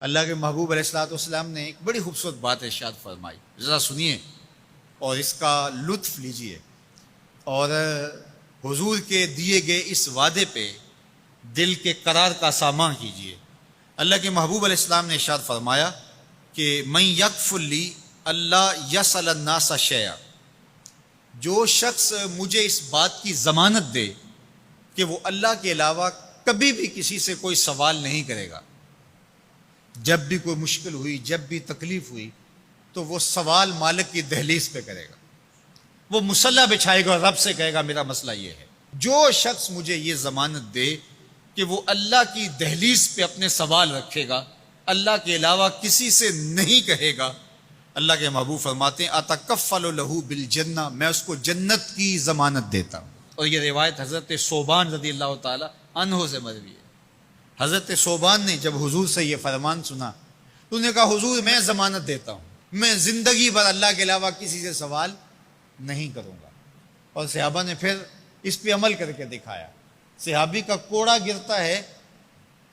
اللہ کے محبوب علیہ الصلوۃ والسلام نے ایک بڑی خوبصورت بات ارشاد فرمائی، ذرا سنیے اور اس کا لطف لیجئے، اور حضور کے دیے گئے اس وعدے پہ دل کے قرار کا سامان کیجئے۔ اللہ کے محبوب علیہ السلام نے ارشاد فرمایا کہ من یکفل لی اللہ یسأل الناس شیئا، جو شخص مجھے اس بات کی ضمانت دے کہ وہ اللہ کے علاوہ کبھی بھی کسی سے کوئی سوال نہیں کرے گا، جب بھی کوئی مشکل ہوئی، جب بھی تکلیف ہوئی تو وہ سوال مالک کی دہلیز پہ کرے گا، وہ مصلی بچھائے گا اور رب سے کہے گا میرا مسئلہ یہ ہے۔ جو شخص مجھے یہ ضمانت دے کہ وہ اللہ کی دہلیز پہ اپنے سوال رکھے گا، اللہ کے علاوہ کسی سے نہیں کہے گا، اللہ کے محبوب فرماتے ہیں اتکفل لہ بالجنہ، میں اس کو جنت کی ضمانت دیتا ہوں۔ اور یہ روایت حضرت ثوبان رضی اللہ تعالی عنہ سے مروی ہے۔ حضرت ثوبان نے جب حضور سے یہ فرمان سنا تو انہوں نے کہا حضور میں ضمانت دیتا ہوں، میں زندگی بھر اللہ کے علاوہ کسی سے سوال نہیں کروں گا۔ اور صحابہ نے پھر اس پہ عمل کر کے دکھایا۔ صحابی کا کوڑا گرتا ہے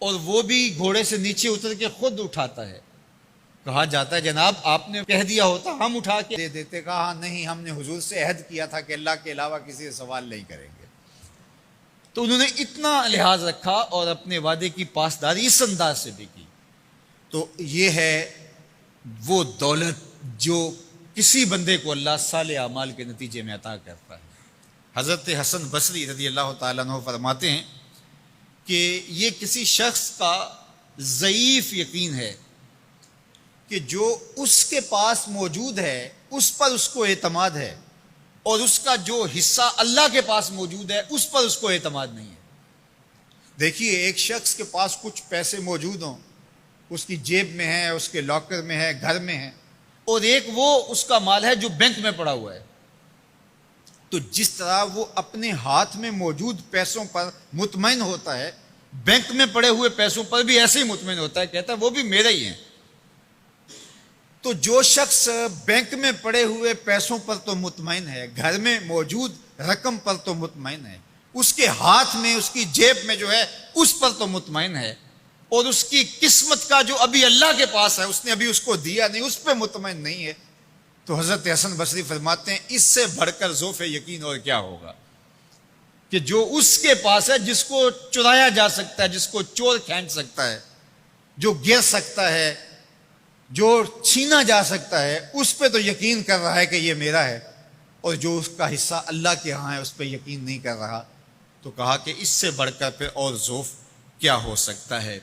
اور وہ بھی گھوڑے سے نیچے اتر کے خود اٹھاتا ہے، کہا جاتا ہے جناب آپ نے کہہ دیا ہوتا ہم اٹھا کے دے دیتے، کہا ہاں نہیں، ہم نے حضور سے عہد کیا تھا کہ اللہ کے علاوہ کسی سے سوال نہیں کریں گے۔ تو انہوں نے اتنا لحاظ رکھا اور اپنے وعدے کی پاسداری اس انداز سے بھی کی۔ تو یہ ہے وہ دولت جو کسی بندے کو اللہ صالح اعمال کے نتیجے میں عطا کرتا ہے۔ حضرت حسن بصری رضی اللہ تعالیٰ عنہ فرماتے ہیں کہ یہ کسی شخص کا ضعیف یقین ہے کہ جو اس کے پاس موجود ہے اس پر اس کو اعتماد ہے، اور اس کا جو حصہ اللہ کے پاس موجود ہے اس پر اس کو اعتماد نہیں ہے۔ دیکھیے ایک شخص کے پاس کچھ پیسے موجود ہوں، اس کی جیب میں ہے، اس کے لاکر میں ہے، گھر میں ہے، اور ایک وہ اس کا مال ہے جو بینک میں پڑا ہوا ہے، تو جس طرح وہ اپنے ہاتھ میں موجود پیسوں پر مطمئن ہوتا ہے، بینک میں پڑے ہوئے پیسوں پر بھی ایسے ہی مطمئن ہوتا ہے، کہتا ہے وہ بھی میرے ہی ہیں۔ تو جو شخص بینک میں پڑے ہوئے پیسوں پر تو مطمئن ہے، گھر میں موجود رقم پر تو مطمئن ہے، اس کے ہاتھ میں، اس کی جیب میں جو ہے اس پر تو مطمئن ہے، اور اس کی قسمت کا جو ابھی اللہ کے پاس ہے اس نے ابھی اس کو دیا نہیں، اس پہ مطمئن نہیں ہے، تو حضرت حسن بصری فرماتے ہیں اس سے بڑھ کر ذوف یقین اور کیا ہوگا کہ جو اس کے پاس ہے، جس کو چرایا جا سکتا ہے، جس کو چور کھینچ سکتا ہے، جو گر سکتا ہے، جو چھینا جا سکتا ہے، اس پہ تو یقین کر رہا ہے کہ یہ میرا ہے، اور جو اس کا حصہ اللہ کے ہاں ہے اس پہ یقین نہیں کر رہا، تو کہا کہ اس سے بڑھ کر پھر اور ذوف کیا ہو سکتا ہے۔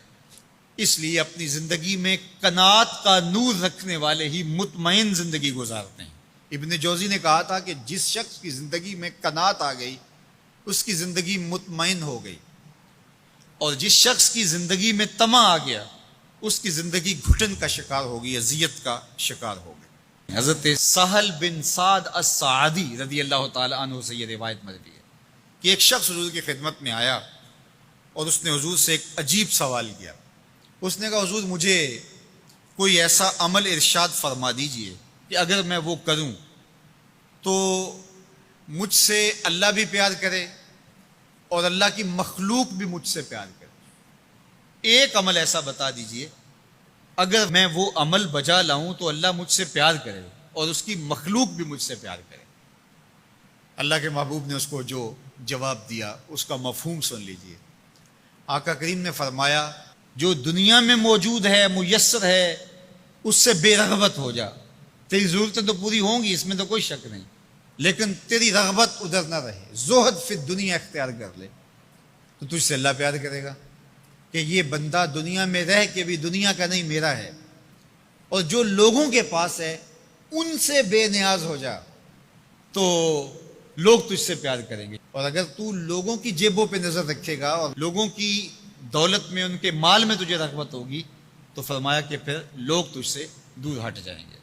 اس لیے اپنی زندگی میں قناعت کا نور رکھنے والے ہی مطمئن زندگی گزارتے ہیں۔ ابن جوزی نے کہا تھا کہ جس شخص کی زندگی میں قناعت آ گئی اس کی زندگی مطمئن ہو گئی، اور جس شخص کی زندگی میں طمع آ گیا اس کی زندگی گھٹن کا شکار ہوگی، اذیت کا شکار ہوگی۔ حضرت سہل بن سعد الساعدی رضی اللہ تعالی عنہ سے یہ روایت مروی ہے کہ ایک شخص حضور کی خدمت میں آیا اور اس نے حضور سے ایک عجیب سوال کیا۔ اس نے کہا حضور مجھے کوئی ایسا عمل ارشاد فرما دیجئے کہ اگر میں وہ کروں تو مجھ سے اللہ بھی پیار کرے اور اللہ کی مخلوق بھی مجھ سے پیار کرے۔ ایک عمل ایسا بتا دیجئے اگر میں وہ عمل بجا لاؤں تو اللہ مجھ سے پیار کرے اور اس کی مخلوق بھی مجھ سے پیار کرے۔ اللہ کے محبوب نے اس کو جو جواب دیا اس کا مفہوم سن لیجئے۔ آقا کریم نے فرمایا جو دنیا میں موجود ہے، میسر ہے، اس سے بے رغبت ہو جا، تیری ضرورتیں تو پوری ہوں گی، اس میں تو کوئی شک نہیں، لیکن تیری رغبت ادھر نہ رہے، زہد فی الدنیا اختیار کر لے، تو تجھ سے اللہ پیار کرے گا کہ یہ بندہ دنیا میں رہ کے بھی دنیا کا نہیں میرا ہے، اور جو لوگوں کے پاس ہے ان سے بے نیاز ہو جا تو لوگ تجھ سے پیار کریں گے، اور اگر تو لوگوں کی جیبوں پہ نظر رکھے گا اور لوگوں کی دولت میں، ان کے مال میں تجھے رغبت ہوگی تو فرمایا کہ پھر لوگ تجھ سے دور ہٹ جائیں گے۔